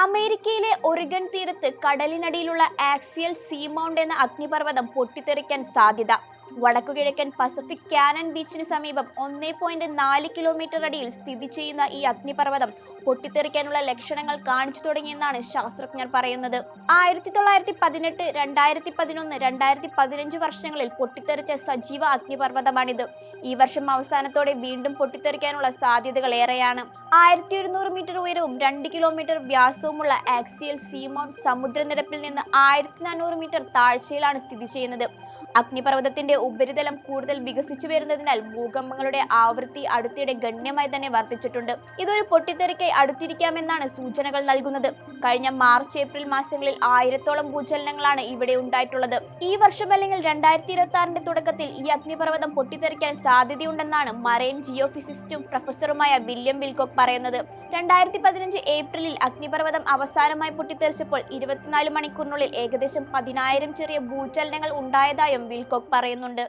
അമേരിക്കയിലെ ഒറിഗൺ തീരത്ത് കടലിനടിയിലുള്ള axial see mount എന്ന അഗ്നിപർവ്വതം പൊട്ടിത്തെറിക്കാൻ സാധ്യത. വടക്കുകിഴക്കൻ പസഫിക് കാനൻ ബീച്ചിന് സമീപം 1.4 കിലോമീറ്റർ അടിയിൽ സ്ഥിതി ചെയ്യുന്ന ഈ അഗ്നിപർവ്വതം പൊട്ടിത്തെറിക്കാനുള്ള ലക്ഷണങ്ങൾ കാണിച്ചു തുടങ്ങിയെന്നാണ് ശാസ്ത്രജ്ഞർ പറയുന്നത്. 1918, 2011, 2015 വർഷങ്ങളിൽ പൊട്ടിത്തെറിച്ച സജീവ അഗ്നിപർവ്വതമാണിത്. ഈ വർഷം അവസാനത്തോടെ വീണ്ടും പൊട്ടിത്തെറിക്കാനുള്ള സാധ്യതകൾ ഏറെയാണ്. 1200 മീറ്റർ ഉയരവും 2 കിലോമീറ്റർ വ്യാസവുമുള്ള ആക്സിയൽ സീ മൗണ്ട് സമുദ്രനിരപ്പിൽ നിന്ന് 1400 മീറ്റർ താഴ്ചയിലാണ് സ്ഥിതി ചെയ്യുന്നത്. അഗ്നിപർവ്വതത്തിന്റെ ഉപരിതലം കൂടുതൽ വികസിച്ചു വരുന്നതിനാൽ ഭൂകമ്പങ്ങളുടെ ആവൃത്തി അടുത്തിടെ ഗണ്യമായി തന്നെ വർദ്ധിച്ചിട്ടുണ്ട്. ഇതൊരു പൊട്ടിത്തെറിക്കായി അടുത്തിരിക്കാമെന്നാണ് സൂചനകൾ നൽകുന്നത്. കഴിഞ്ഞ മാർച്ച്, ഏപ്രിൽ മാസങ്ങളിൽ 1000-ഓളം ഭൂചലനങ്ങളാണ് ഇവിടെ ഉണ്ടായിട്ടുള്ളത്. ഈ വർഷം അല്ലെങ്കിൽ 2026 തുടക്കത്തിൽ ഈ അഗ്നിപർവ്വതം പൊട്ടിത്തെറിക്കാൻ സാധ്യതയുണ്ടെന്നാണ് മറൈൻ ജിയോഫിസിസ്റ്റും പ്രൊഫസറുമായ വില്യം വിൽകോക്ക് പറയുന്നത്. 2015 ഏപ്രിലിൽ അഗ്നിപർവ്വതം അവസാനമായി പൊട്ടിത്തെറിച്ചപ്പോൾ 24 മണിക്കൂറിനുള്ളിൽ ഏകദേശം 10,000 ചെറിയ ഭൂചലനങ്ങൾ ഉണ്ടായതായും വിൽകോക്ക് പറയുന്നുണ്ട്.